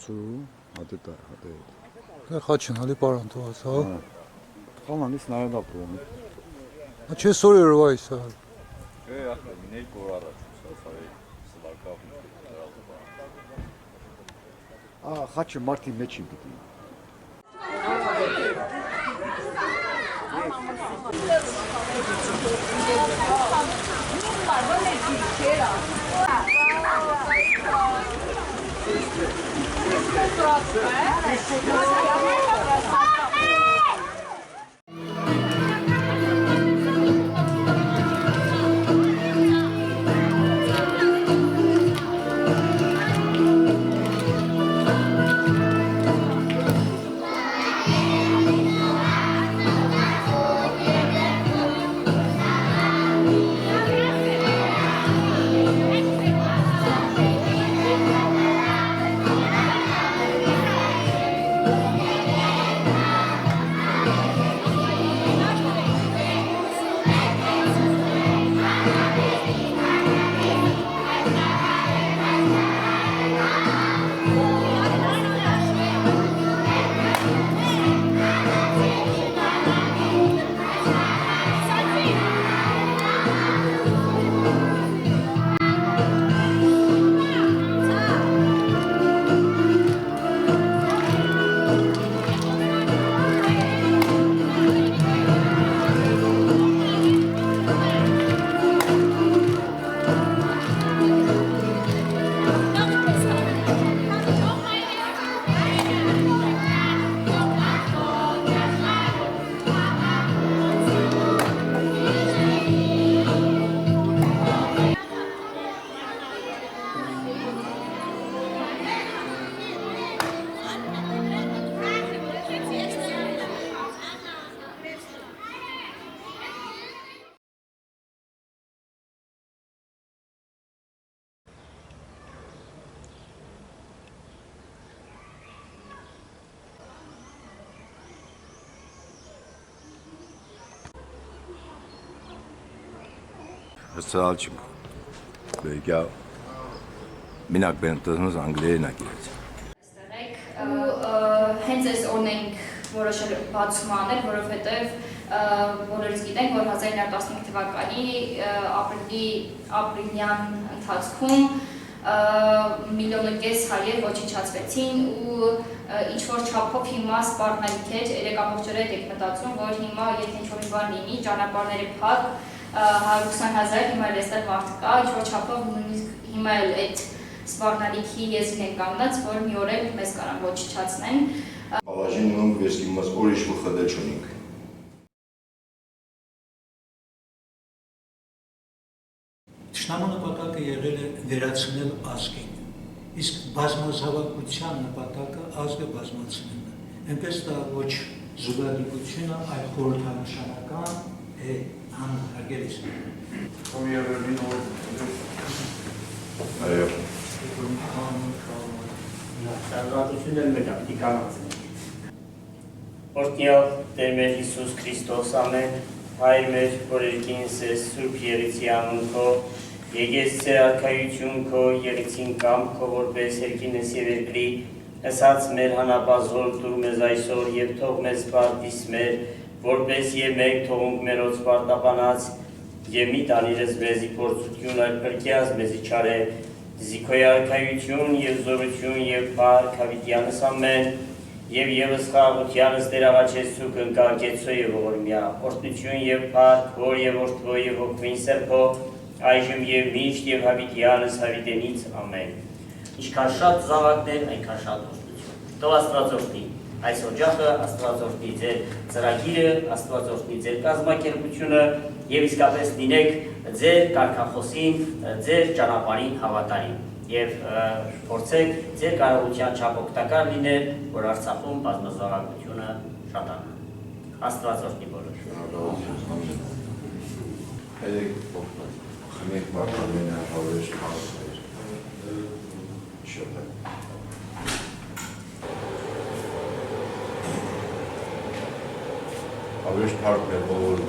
Ծուրու, հատե տա, հատե։ Խաչն հալի պարանտուած, հա։ Խանանից նայել ապրում։ Չէ սորերով այս հա։ Ախր միներ կոր առաջ, սարի սլակավ խաչը մարդի մեջին պիտի։ Հսալչիկ բեկյա մինակ բենտզնոս անգլիերեն ակիրեց։ Ու հենց այս օրն ենք որոշել բացում անել, որովհետև բոլորս գիտենք, որ 1915 թվականի ապրիլյան ընթացքում 1,5 միլիոն հայեր ոչնչացվեցին ու ինչ-որ չափով հիմա սպառնալիք էր, ամբողջորեն եք մտածում, որ հիմա եթե ինչ-որ բան լինի, ճանապարհները փակ, 120,000 հիմա էլ այստեղ մարդ կա, ինչ-որ չափով նույնիսկ հիմա էլ այդ սպառնալիքի եզրին են կանգնած, որ մի օր էլ մեզ կարան ոչնչացնեն։ Ալաժին ունենք վեսկի մաս ուրիշ խդել չունենք։ Թշնամու նպատակը եղել է վերացնել ազգին, իսկ բազմազավակության նպատակը ազգը բազմացնելն է։ Այնպես դա ոչ զուգադիպությունը, այլ խորհրդանշանական է անհարգելիս։ Այո։ Շարունակությունն էլ մեկ պիտի կանացնենք։ Օրհնյալ Տեր մեր Հիսուս Քրիստոս ամեն, Հայր մեր, որ երկինս ես Սուրբ Եղեցի անունքով, եկես Ձեր արքայություն քո եղեցին կամ քո որպես երկինս եւ երկրի, ըսած մեր հանապազոր դուր մեզ այսօր եւ թող մեզ բարդիս մեր, որպես եւ մեկ թողունք մերոց պարտաբանած եւ մի տանիրս մեզի փորձություն այլ փրկյաց մեզի չարե, զիքոյ արքայություն եւ զորություն եւ փառք հավիտյանս ամեն եւ եւս խաղաղությանս Տեր աղաչեցու կնկակեցո եւ ողորմյա օրհնություն եւ փառք հոր եւ որդվո եւ հոգվին սրբո այժմ եւ միշտ եւ հավիտյանս հավիտենից ամեն։ Ինչքան շատ զավակներ, այնքան շատ օրհնություն։ Թող Աստվածօրհնի այս օջախը, Աստվածօրհնի ձեր ծրագիրը, Աստվածօրհնի ձեր կազմակերպությունը եւ իսկապես լինեք ձեր կարգախոսին, ձեր ճանապարհին հավատարիմ եւ փորձեք ձեր կարողության չափ օգտակար լինել, որ Արցախում բազմազավակությունը շատանա։ Աստվածօրհնի բոլոր։ Խմեք մարդամենը հավերեշ մարդեր։ Շոպը։ Հավերեշ մարդեր բոլոր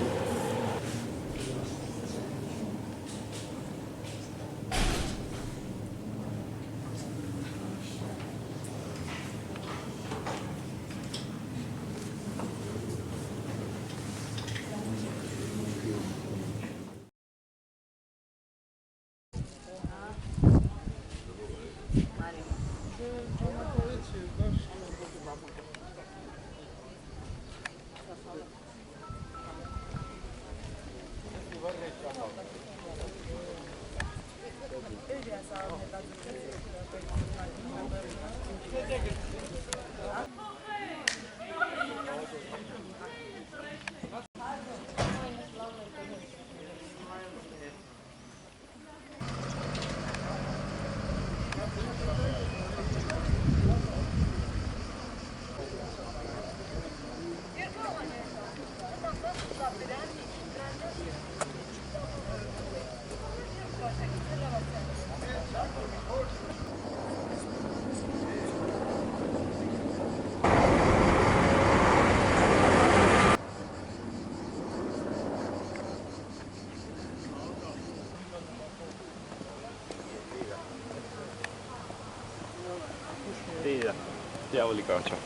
Դիավոլիկ աչա։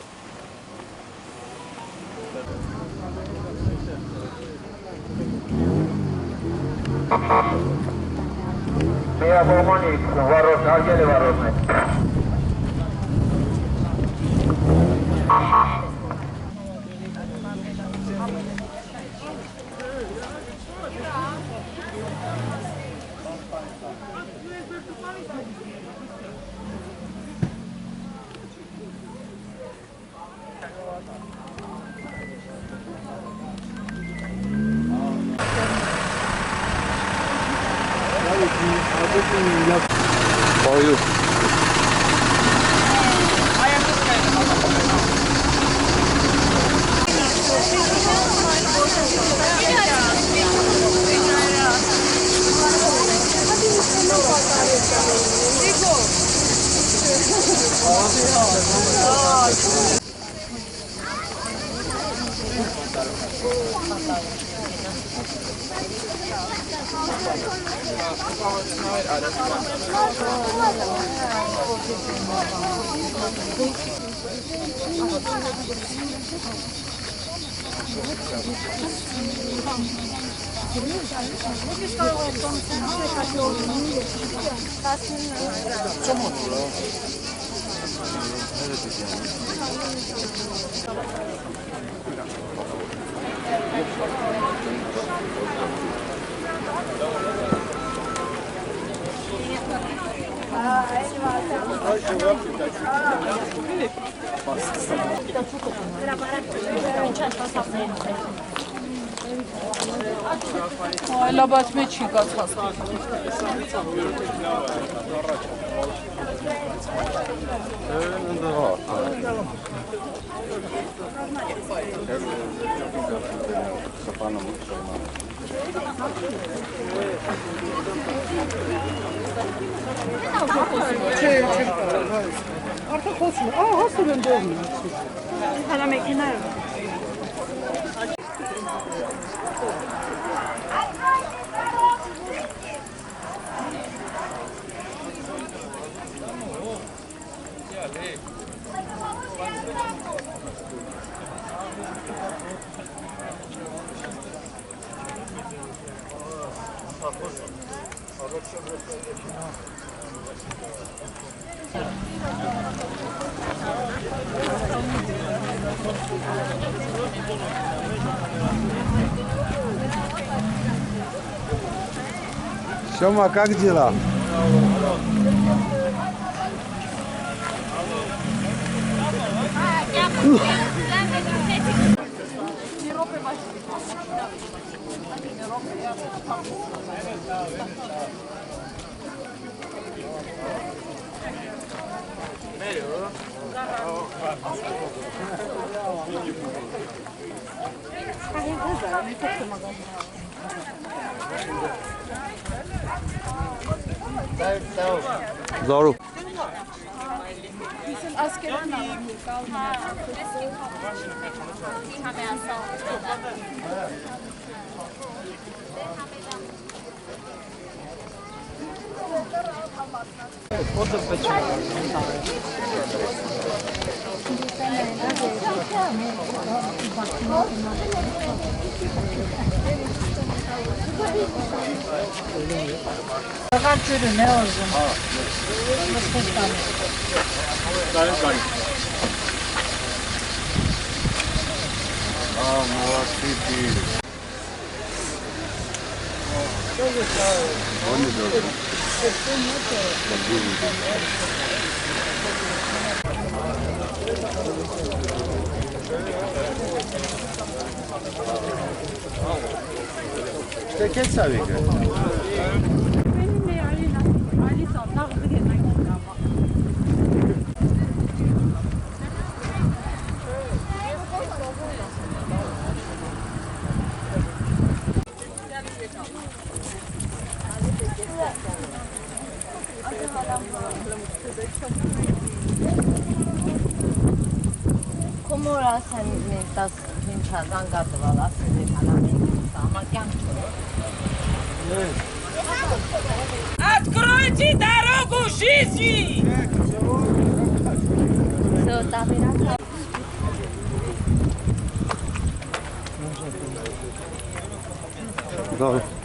Միապոմոնիկ, վարոտ, արգել է վարոտն է։ Բարի Այլաբաց մեջ չի կացած։ Արդեն խոսում, հասնում են դողն։ Հələ մեքենայով։ Сёма, как дела? Զարու Ղարջուրն է ուզում։ Что кецавика? Կոմորա ասեն տաս ինչա զանգատվալ ասեն հանամին համակյան Откройте дорогу жизни! Զորու։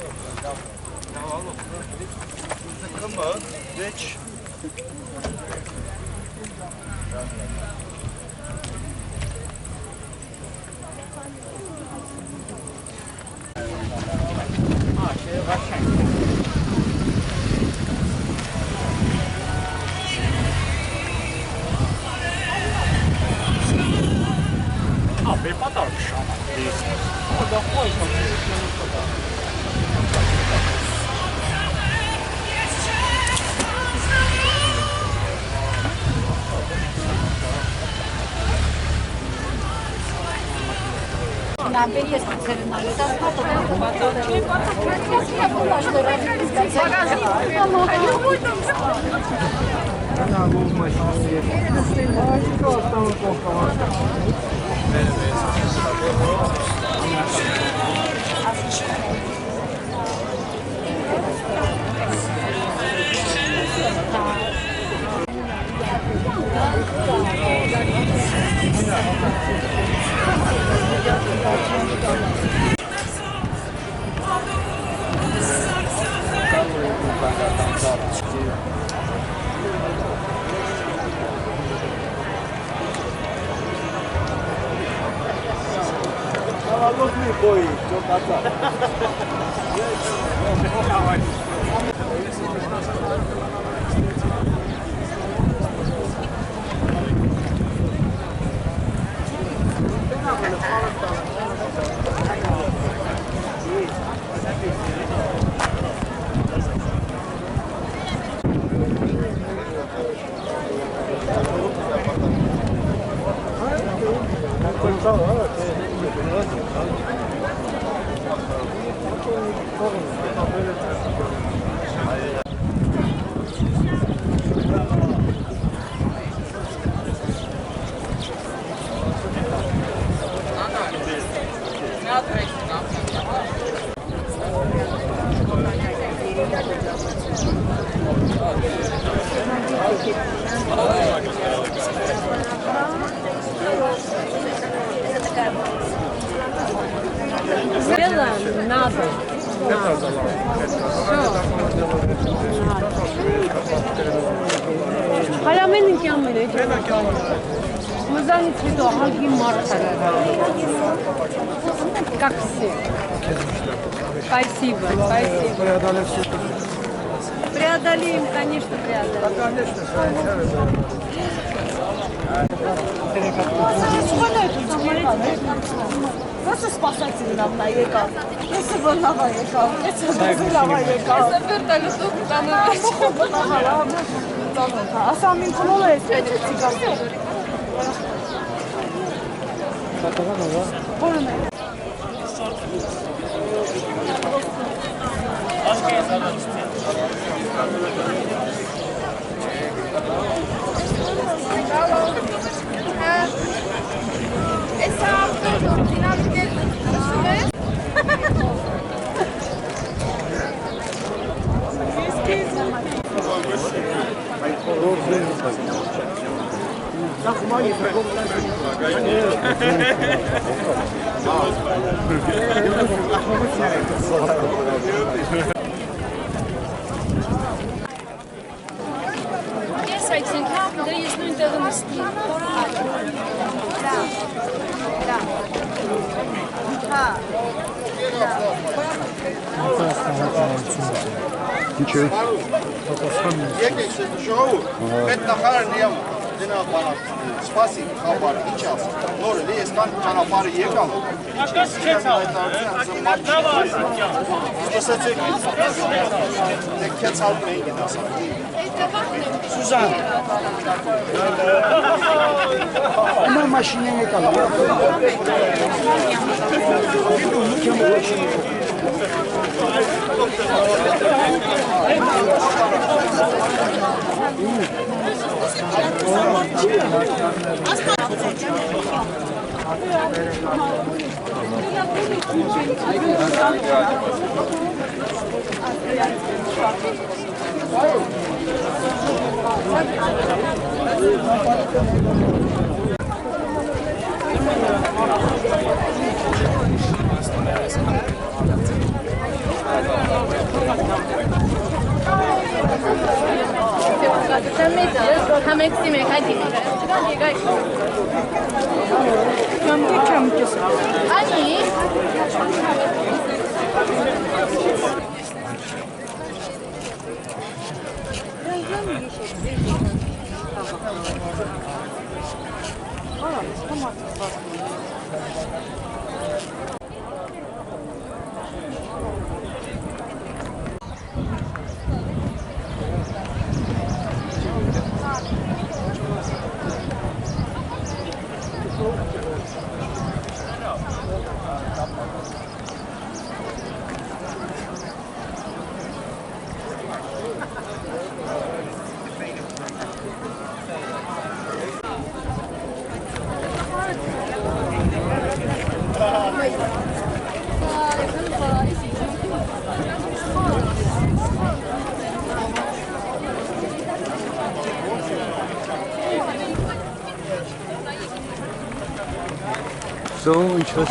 Как все. Спасибо, спасибо. Преодолеем, конечно, преодолеем. Просто спасатель нам наехал. Если бы он наехал, если бы он наехал. Если бы вертолетом утонули. А сам инкулола есть, конечно. Ես այցենք, դե ես նույն տեղը նստի։ Ինչ է։ Եկեք ժողովուրդ, պետնախարարն եմ դնաբանակ, սպասի խաբար, ինչ ասում, նորը լի ես կան ճանապարհը եկալ, Աշկաս չեց Սկսեցեք դեք քեզ հալում էին գնասան։ Սուզան։ Նա մաշինեն եկալ։ So, ինչպես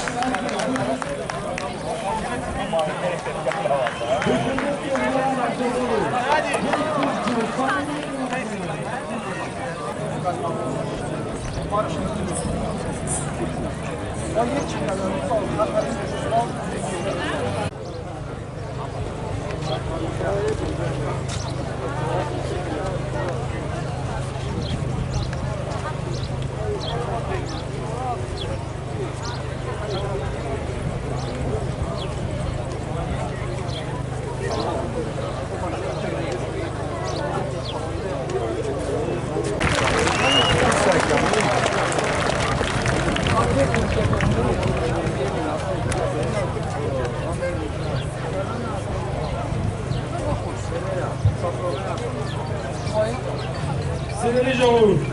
Սիրելի ժողովուրդ,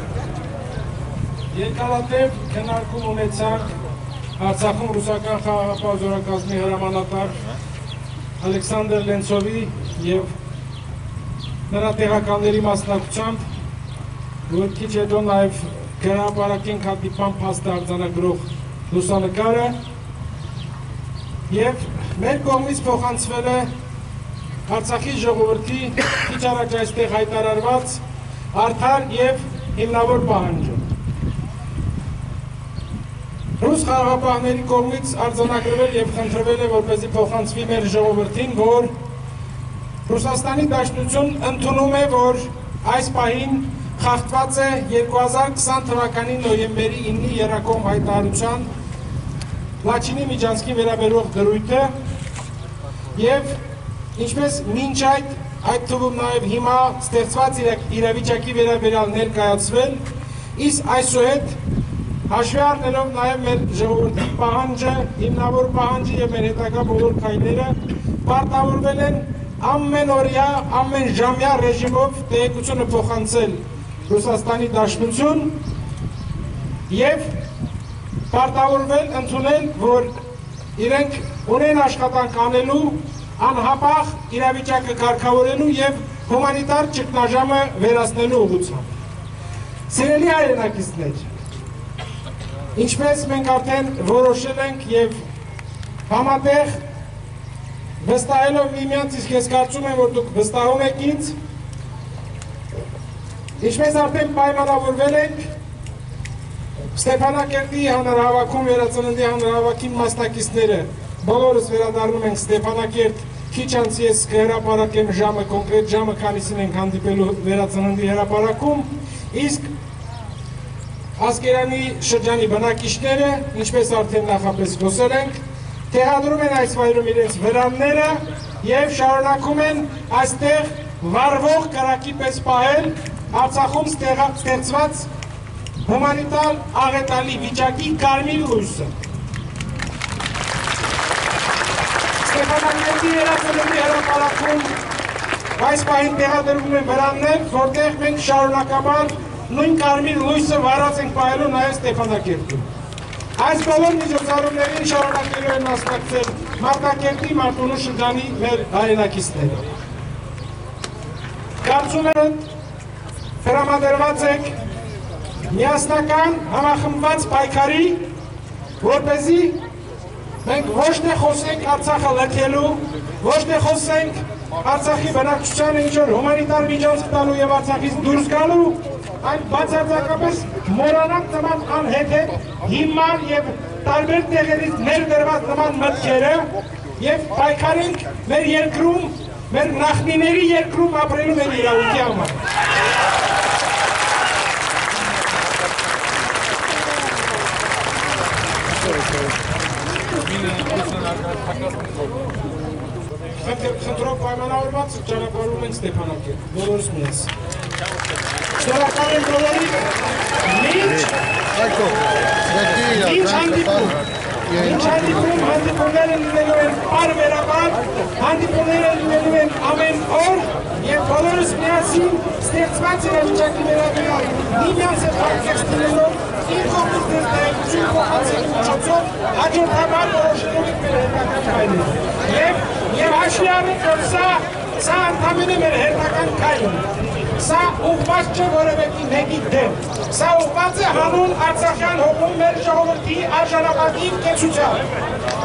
երկարատև քննարկում ունեցանք Արցախում ռուսական խաղաղապահ զորակազմի հրամանատար Ալեքսանդր Լենցովի և նրա տեղականների մասնակցությամբ, որ քիչ հետո նաև հրապարակենք հանդիպման փաստ արձանագրող լուսանկարը և մեր կողմից փոխանցվել է Արցախի ժողովրդի քիչ առաջ այստեղ հայտարարված արդար և հիմնավոր պահանջը։ Ռուս խաղաղապահների կողմից արձանագրվել և խնդրվել է, որպեսզի փոխանցվի մեր ժողովրդին, որ Ռուսաստանի Դաշնություն ընդունում է, որ այս պահին խախտված է 2020 թվականի նոյեմբերի 9-ի եռակողմ հայտարարության Լաչինի միջանցքին վերաբերող դրույթը և ինչպես մինչ այդ թվում նաև հիմա ստեղծված իրավիճակի վերաբերյալ ներկայացվել, իսկ այսուհետ հաշվի առնելով նաև մեր ժողովրդի պահանջը, հիմնավոր պահանջը և մեր հետագա բոլոր քայլերը պարտավորվել են ամենօրյա, ամենժամյա ռեժիմով տեղեկությունը փոխանցել Ռուսաստանի Դաշնություն և պարտավորվել ընդունել, որ իրենք ունեն աշխատանք անելու, անհապաղ իրավիճակը կարգավորելու և հումանիտար ճգնաժամը վերացնելու ուղղությամբ։ Սիրելի հայրենակիցներ, ինչպես մենք արդեն որոշել ենք և համատեղ վստահելով միմյանց, իսկ ես կարծում եմ, որ դուք վստահում եք ինձ, ինչպես արդեն պայմանավորվել ենք Ստեփանակերտի հանրահավաքում վերածննդի հանրահավաքի մասնակիցները բոլորս վերադառնում ենք Ստեփանակերտ, քիչ անց ես կհրապարակեմ ժամը, կոնկրետ ժամը, քանիսին ենք հանդիպելու վերածննդի հրապարակում, իսկ Ասկերանի շրջանի բնակիչները, ինչպես արդեն նախապես խոսել ենք, տեղադրում են այս վայրում իրենց վրանները և շարունակում են այստեղ վառվող կրակի պես պահել Արցախում ստեղծված հումանիտար աղետալի վիճակի կարմիր լույսը։ Ստեփանակերտի վերածննդի հրապարակում այս պահին տեղադրվում են վրաններ, որտեղ մենք շարունակաբար նույն կարմիր լույսը վառած ենք պահելու նաև Ստեփանակերտում։ Այս բոլոր միջոցառումներին շարունակելու են մասնակցել Մարտակերտի, Մարտունու շրջանի մեր հայրենակիցները։ Կարծում եմ, տրամադրված եք միասնական համախմբված պայքարի, որպեսզի մենք ոչ թե խոսենք Արցախը լքելու, ոչ թե խոսենք Արցախի բնակչությանը ինչ-որ հումանիտար միջանցք տալու եւ Արցախից դուրս գալու, այլ բացարձակապես մոռանանք նման անհեթեթ, հիմար եւ տարբեր տեղերից ներդրված նման մտքերը եւ պայքարենք մեր երկրում, մեր նախնիների երկրում ապրելու մեր իրավունքի համար։ Խնդրով պայմանավորված ճանապարհում ենք Ստեփանակերտ, բոլորս մեզ։ Շնորհակալ եմ բոլորին, մինչ հանդիպումները լինելու են պարբերաբար, հանդիպումները լինելու են ամեն օր և բոլորս միասին ստեղծված իրավիճակի վերաբերյալ միմյանց հետ պատկերացնելով իր կողմից ներկայացություն փոխանցելու միջոցով հաջորդաբար որոշելու ենք մեր հետագա քայլերը։ Եվ հաշվի առնենք, որ սա ընդամենը մեր հետագան քայլն է։ Սա ուղղված չէ որևէ մեկի դեմ։ Սա ուղղված է հանուն արցախյան հողում մեր ժողովրդի արժանապատիվ կեցության։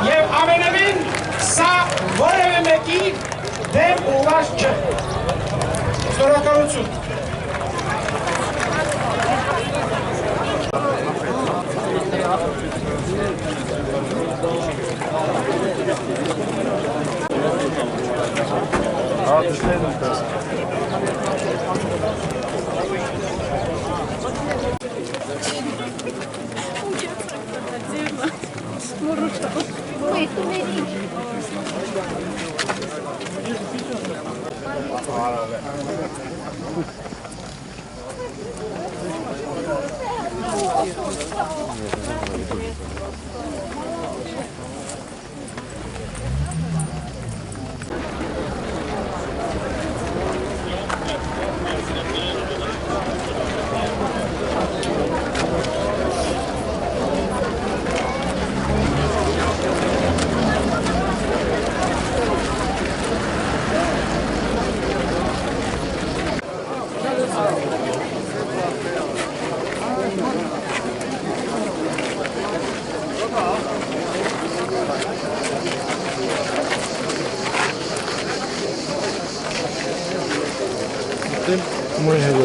Եվ ամենևին սա որևէ մեկի դեմ ուղղված չէ։ Շնորհակալություն։ Muy bien,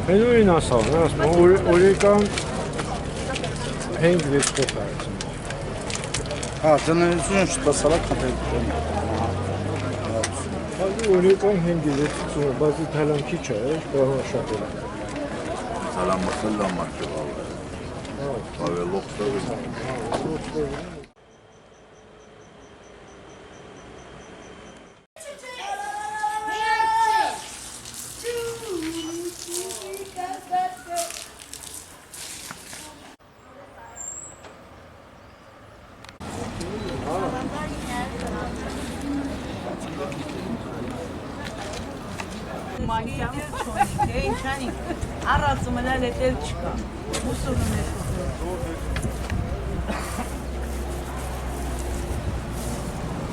Menüyü nasıl? Oregon hangi bir kokar? Ha, televizyon şu da salak kapatıyor. Oregon hangi bir kokar? Bazı talan kiçer, daha şapır. Salam masallam maçı vallahi. Abi lokta. Մանկյան չոնիկ, ինչ անի, առածում էլ էտել չկա, ուսունում է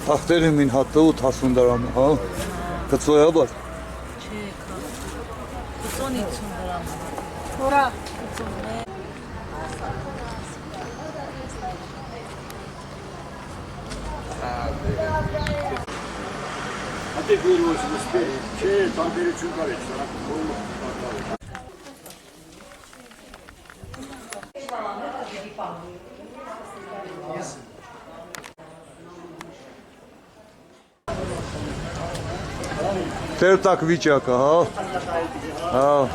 Թախտերը մին հատը 80 դրամ, հա, կծոյա բար։ Չէ, կծոն 50 դրամ, հորա, կծոն է։ Hadi buyursunuz ki tamperi çünkü Ter tak vichaka, ha? Ha.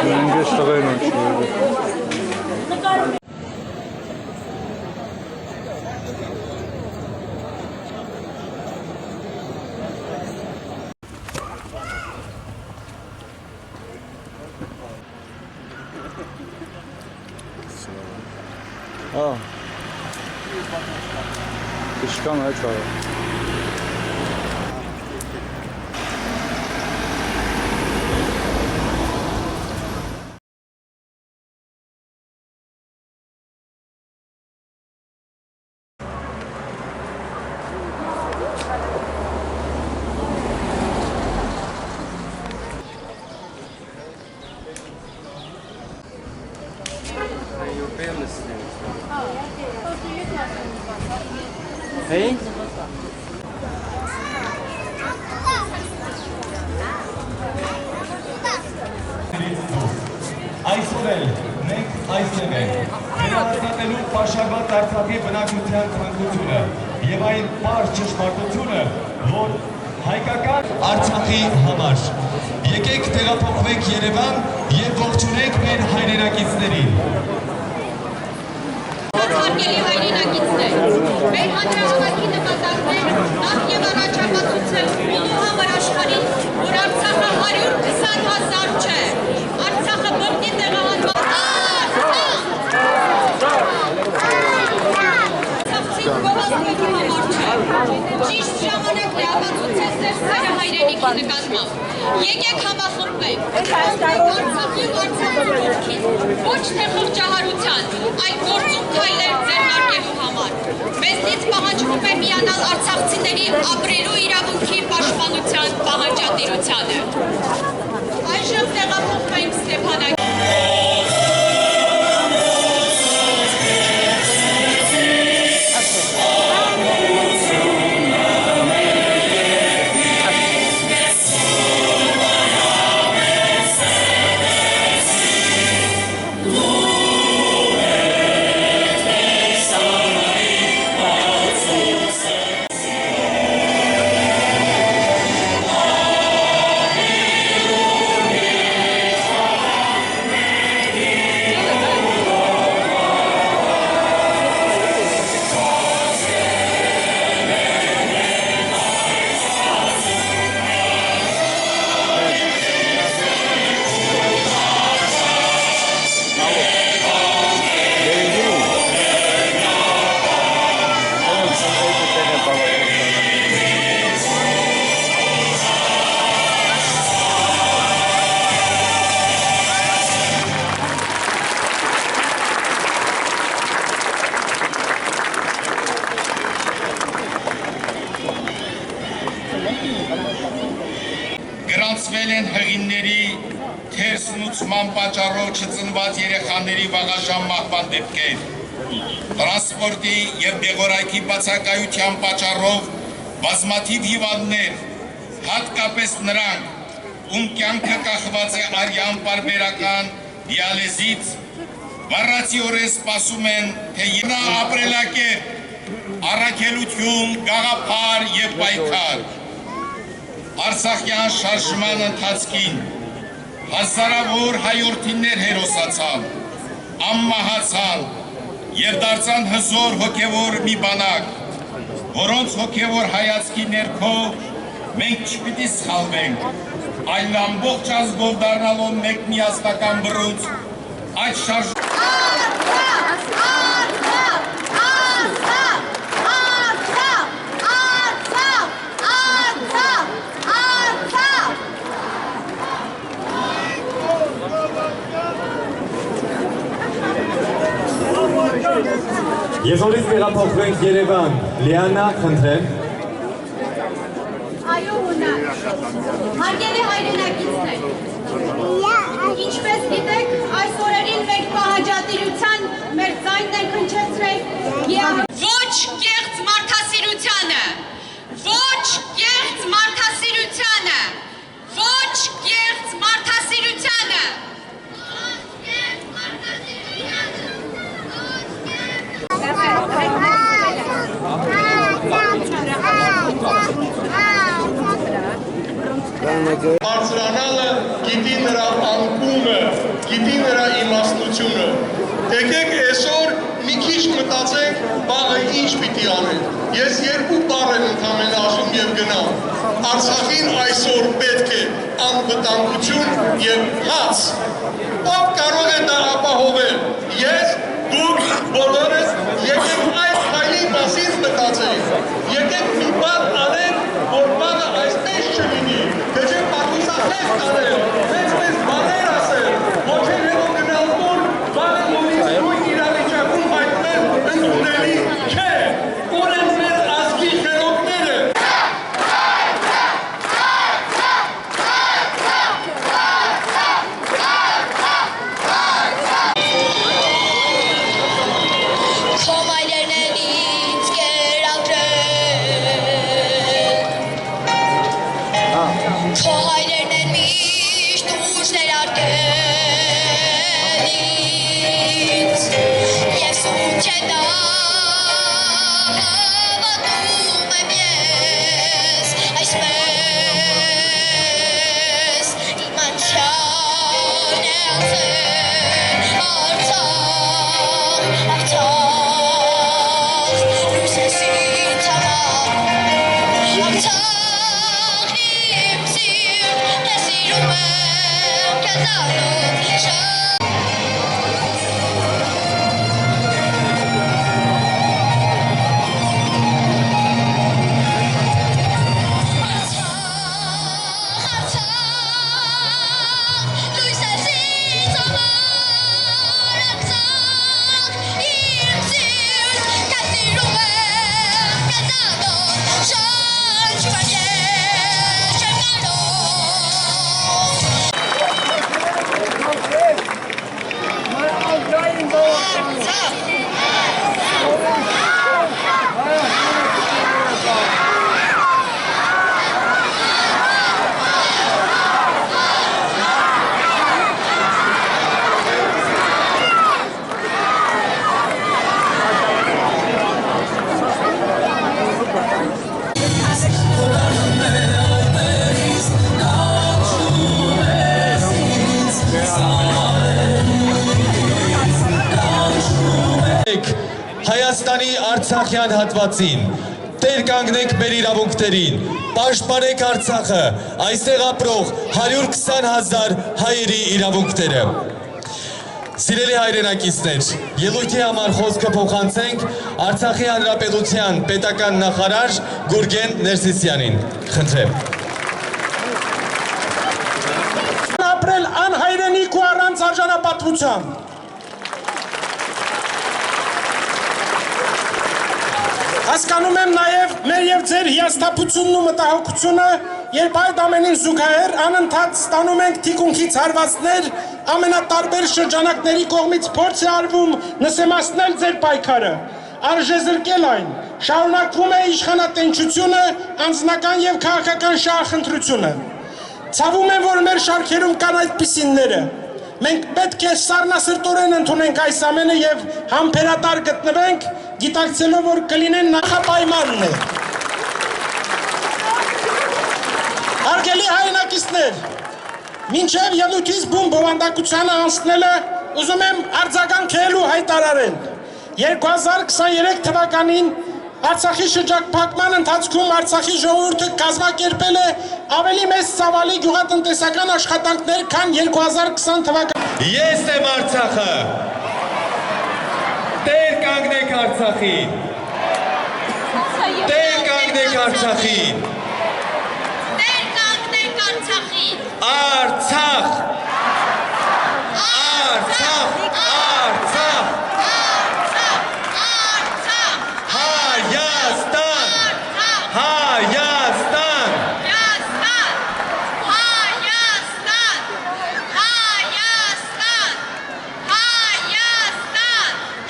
Önce sarayın açılıyor. Իշքան այդ արը։ Hey? Այսօր էլ մենք այսև ենք վերահաստատելու պաշարված Արցախի բնակչության ցանկությունը եւ այն պարզ ճշմարտությունը, որ հայկական Արցախի համար եկեք տեղափոխվենք Երևան եւ ողջունենք մեր հայրենակիցներին։ Հարգելի հայրենակիցներ, մեր հանրահավաքի նպատակն է նախ եւ առաջապատուցել բոլոր համար աշխարհին, որ Արցախը 120,000 չէ, Արցախը բռնի տեղահանված Արցախցին գովազդի համար չէ, ճիշտ ժամանակն է ապացուցել ձեր սերը հայրենիքի նկատմամբ։ Եկեք համախմբենք, Արցախի ու Արցախի որդին, ոչ թե խղճահարության, այլ գործուն քայլեր ձեռնարկելու համար։ Մեզնից պահանջվում է միանալ արցախցիների ապրելու իրավունքի պաշտպանության պահանջատիրությանը։ Այժմ տեղափոխվենք Ստեփանակերտ։ Գրանցվել են հղիների թերսնուցման պատճառով չծնված երեխաների վաղաժամ մահվան դեպքեր, տրանսպորտի և դեղորայքի բացակայության պատճառով բազմաթիվ հիվանդներ, հատկապես նրանք, ում կյանքը կախված է արյան պարբերական դիալեզից, բառացիորեն սպասում են, թե նա ապրելակերպ, առաքելություն, գաղափար և պայքար։ Արցախյան շարժման ընթացքին հազարավոր հայորդիներ հերոսացան, անմահացան և դարձան հզոր հոգևոր մի բանակ, որոնց հոգևոր հայացքի ներքո մենք չպիտի սխալվենք, այլ ամբողջ ազգով դառնալով մեկ միասնական բռունց այդ շարժ Ես որից տեղափոխվենք Երևան, Լիանա, խնդրեմ։ Այո, ունակ։ Հարգելի հայրենակիցներ, ինչպես գիտեք, այս օրերին մենք պահանջատիրության մեր ձայնն ենք հնչեցրել ոչ կեղծ մարդասիրությանը, ոչ կեղծ մարդասիրությանը, ոչ կեղծ մարդասիրությանը։ Բարձրանալը գիտի նրա անկումը, գիտի նրա իմաստությունը։ Եկեք այսօր մի քիչ մտածենք բաղը ինչ պիտի անենք։ Ես երկու բառ եմ ընդամենը ասում և գնամ։ Արցախին այսօր պետք է անվտանգություն և հաց։ Ով կարող է դա ապահովել։ Ես, դուք բոլորս Հայաստանի Արցախյան հատվածին, տեր կանգնենք մեր իրավունքներին, պաշտպանենք Արցախը, այստեղ ապրող 120,000 հայերի իրավունքները։ Սիրելի հայրենակիցներ, ելույթի համար խոսքը փոխանցենք Արցախի Հանրապետության պետական նախարար Գուրգեն Ներսիսյանին։ Խնդրեմ։ Ապրել անհայրենիք ու առանց արժանապատվության։ Հասկանում եմ նաև մեր և ձեր հիասթափությունն ու մտահոգությունը, երբ այդ ամենին զուգահեռ անընդհատ ստանում ենք թիկունքից հարվածներ, ամենատարբեր շրջանակների կողմից փորձ է արվում նսեմացնել ձեր պայքարը, արժեզրկել այն, շարունակվում է իշխանատենչությունը, անձնական և քաղաքական շահախնդրությունը։ Ցավում եմ, որ մեր շարքերում կան այդպիսինները։ Մենք պետք է սառնասրտորեն ընդունենք այս ամենը և համբերատար գտնվենք, գիտակցելով, որ կլինեն նախապայմանն է։ Հարգելի հայրենակիցներ, մինչև ելույթիս բուն բովանդակությանը անցնելը ուզում եմ արձագանքել ու հայտարարել։ 2023 թվականին Արցախի շրջափակման ընթացքում Արցախի ժողովուրդը կազմակերպել է ավելի մեծ ծավալի գյուղատնտեսական աշխատանքներ, քան 2020 թվականին։ Ես եմ Արցախը։ Տեր կանգնեք Արցախին։ Տեր կանգնեք Արցախին։ Տեր կանգնեք Արցախին։ Արցախ։ Արցախ։ Արցախ։ Հայաստան։ Հայաստան։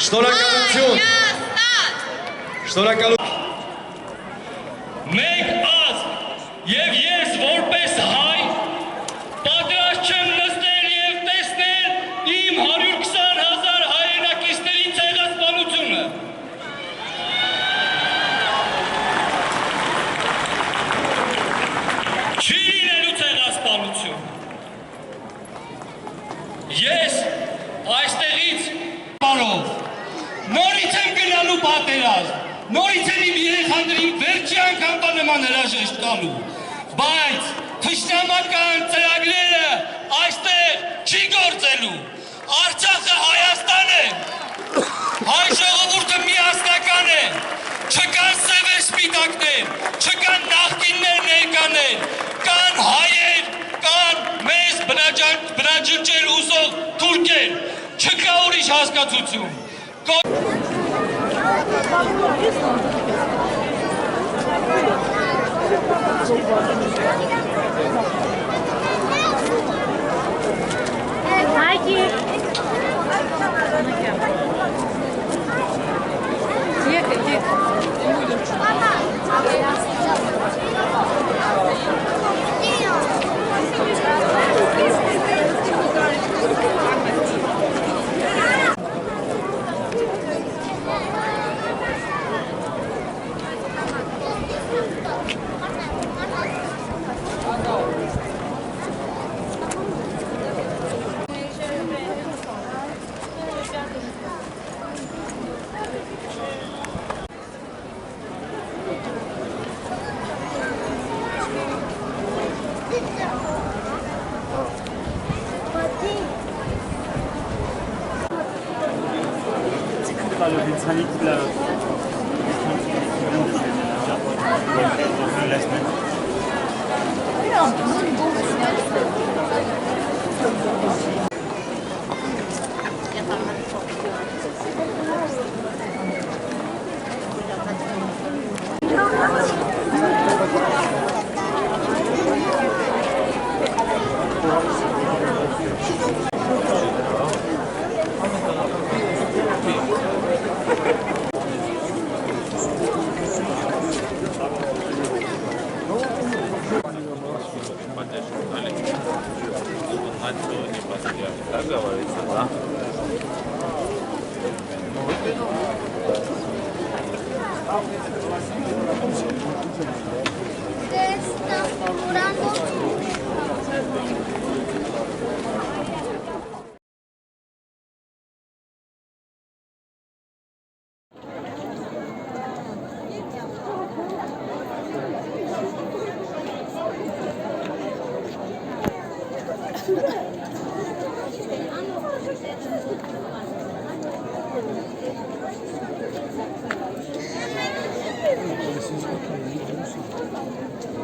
Շնորհակալություն։ Շնորհակալություն։ Մենք ազգ եւ ես որպես հայ պատրաստ չեմ նստել եւ տեսնել իմ 120,000 հայրենակիցների ցեղասպանությունը։ Չի լինելու ցեղասպանություն։ Ես այստեղից բարով նորից եմ գնալու պատերազմ, նորից եմ իմ երեխաներին վերջի անգամ նման հրաժեշտ տալու, բայց թշնամական ծրագրերը այստեղ չի գործելու, Արցախը Հայաստան է, հայ ժողովուրդը միասնական է, չկան սևեր սպիտակներ, չկան նախկիններ ներկաներ, կան հայեր, կան մեզ բնաջնջել ուզող թուրքեր, չկա ուրիշ հասկացություն։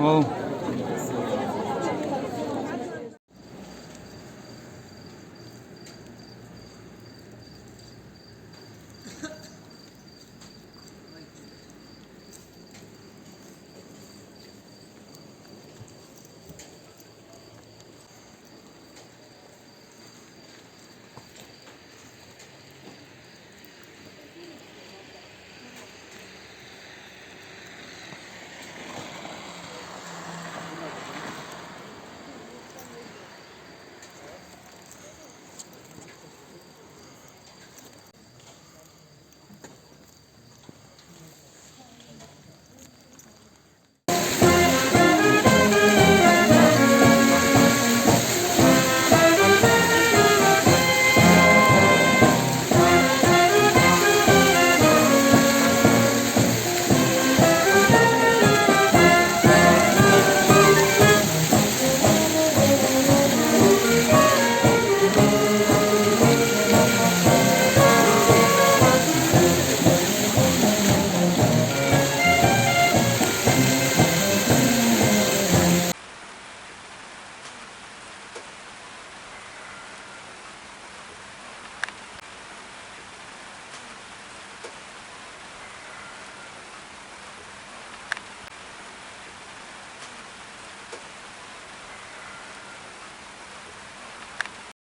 Oh.